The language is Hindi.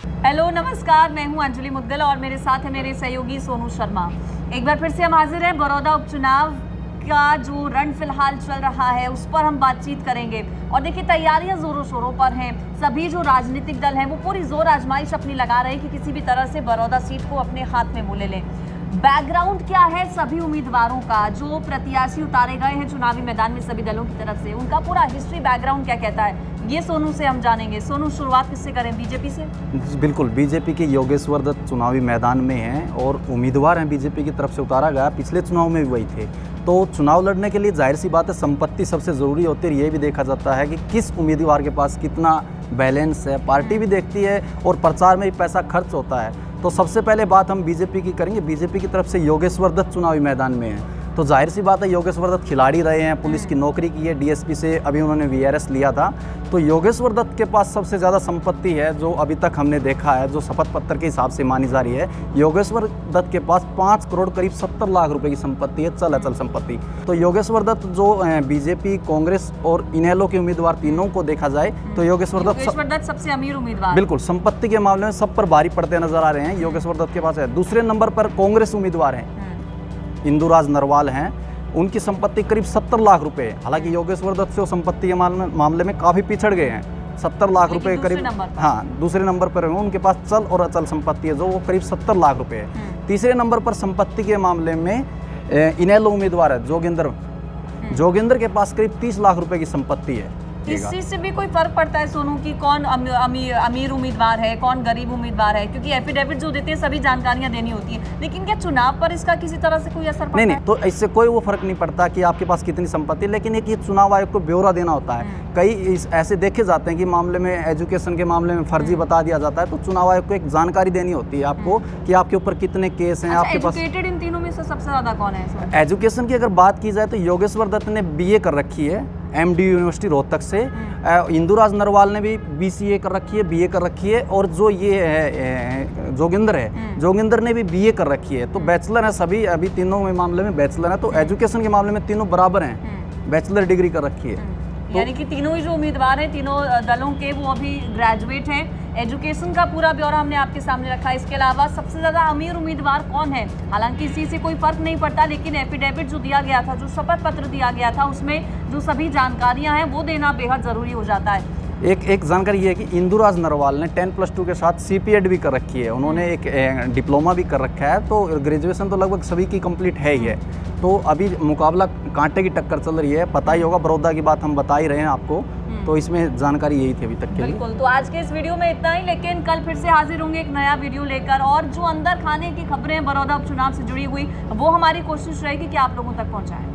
हेलो नमस्कार, मैं हूं अंजलि मुद्गल और मेरे साथ है मेरे सहयोगी सोनू शर्मा। एक बार फिर से हम हाजिर हैं। बड़ौदा उपचुनाव का जो रण फिलहाल चल रहा है उस पर हम बातचीत करेंगे। और देखिए, तैयारियां जोरों शोरों पर हैं। सभी जो राजनीतिक दल हैं वो पूरी जोर आजमाइश अपनी लगा रहे हैं कि किसी भी तरह से बड़ौदा सीट को अपने हाथ में वो ले लें। बैकग्राउंड क्या है सभी उम्मीदवारों का, जो प्रत्याशी उतारे गए हैं चुनावी मैदान में सभी दलों की तरफ से, उनका पूरा हिस्ट्री बैकग्राउंड क्या कहता है, ये सोनू से हम जानेंगे। सोनू, शुरुआत किससे करें, बीजेपी से? बिल्कुल, बीजेपी के योगेश्वर दत्त चुनावी मैदान में हैं और उम्मीदवार हैं बीजेपी की तरफ से उतारा गया। पिछले चुनाव में भी वही थे। तो चुनाव लड़ने के लिए जाहिर सी बात है संपत्ति सबसे ज़रूरी होती है। ये भी देखा जाता है कि किस उम्मीदवार के पास कितना बैलेंस है, पार्टी भी देखती है और प्रचार में भी पैसा खर्च होता है। तो सबसे पहले बात हम बीजेपी की करेंगे। बीजेपी की तरफ से योगेश्वर दत्त चुनावी मैदान में हैं। तो जाहिर सी बात है योगेश्वर दत्त खिलाड़ी रहे हैं, पुलिस की नौकरी की है, डीएसपी से अभी उन्होंने वीआरएस लिया था। तो योगेश्वर दत्त के पास सबसे ज़्यादा संपत्ति है जो अभी तक हमने देखा है, जो शपथ पत्र के हिसाब से मानी जा रही है। योगेश्वर दत्त के पास 5 करोड़ करीब 70 लाख रुपए की संपत्ति है, चल अचल संपत्ति। तो योगेश्वर दत्त जो बीजेपी, कांग्रेस और इनेलो के उम्मीदवार तीनों को देखा जाए तो योगेश्वर दत्त सबसे अमीर उम्मीदवार, बिल्कुल संपत्ति के मामले में सब पर भारी पड़ते नजर आ रहे हैं। योगेश्वर दत्त के पास है। दूसरे नंबर पर कांग्रेस उम्मीदवार हैं, इंदुराज नरवाल हैं। उनकी संपत्ति करीब 70 लाख रुपए है। हालांकि योगेश्वर दत्त से वो संपत्ति के मामले में काफ़ी पिछड़ गए हैं। 70 लाख रुपए करीब, हाँ, दूसरे नंबर पर है। उनके पास चल और अचल संपत्ति है जो वो करीब 70 लाख रुपए है। तीसरे नंबर पर संपत्ति के मामले में इनेलो उम्मीदवार है जोगिंदर के पास करीब 30 लाख रुपए की संपत्ति है। इस चीज से भी कोई फर्क पड़ता है सोनू कि कौन अमीर उम्मीदवार है, कौन गरीब उम्मीदवार है? क्योंकि एफिडेविट जो देते हैं सभी जानकारियां देनी होती है, लेकिन क्या चुनाव पर इसका किसी तरह से कोई असर पड़ता है? नहीं, तो इससे कोई वो फर्क नहीं पड़ता कि आपके पास कितनी संपत्ति, लेकिन एक ये चुनाव आयोग को ब्यौरा देना होता है। कई ऐसे देखे जाते हैं कि मामले में, एजुकेशन के मामले में फर्जी बता दिया जाता है। तो चुनाव आयोग को एक जानकारी देनी होती है आपको कि आपके ऊपर कितने केस हैं। आपके पास इन तीनों में से सबसे ज्यादा कौन है? एजुकेशन की अगर बात की जाए तो योगेश्वर दत्त ने बीए कर रखी है एमडी यूनिवर्सिटी रोहतक से। इंदुराज नरवाल ने भी बीसीए कर रखी है, बीए कर रखी है। और जो ये है जोगिंदर ने भी बीए कर रखी है। तो बैचलर है सभी, अभी तीनों में मामले में बैचलर है। तो एजुकेशन के मामले में तीनों बराबर हैं, बैचलर डिग्री कर रखी है। यानी कि तीनों ही जो उम्मीदवार हैं तीनों दलों के, वो अभी ग्रेजुएट हैं। एजुकेशन का पूरा ब्यौरा हमने आपके सामने रखा है। इसके अलावा सबसे ज़्यादा अमीर उम्मीदवार कौन है? हालांकि इसी से कोई फर्क नहीं पड़ता, लेकिन एफिडेविट जो दिया गया था, जो शपथ पत्र दिया गया था, उसमें जो सभी जानकारियां हैं वो देना बेहद ज़रूरी हो जाता है। एक जानकारी ये है कि इंदुराज नरवाल ने 10+2 के साथ सीपीएड भी कर रखी है। उन्होंने एक डिप्लोमा भी कर रखा है। तो ग्रेजुएशन तो लगभग सभी की कंप्लीट है ही है। तो अभी मुकाबला कांटे की टक्कर चल रही है। पता ही होगा, बड़ौदा की बात हम बता ही रहे हैं आपको। तो इसमें जानकारी यही थी अभी तक के लिए। बिल्कुल, तो आज के इस वीडियो में इतना ही, लेकिन कल फिर से हाजिर होंगे एक नया वीडियो लेकर। और जो अंदर खाने की खबरें बड़ौदा उपचुनाव से जुड़ी हुई, वो हमारी कोशिश रहेगी कि आप लोगों तक पहुँचाएं।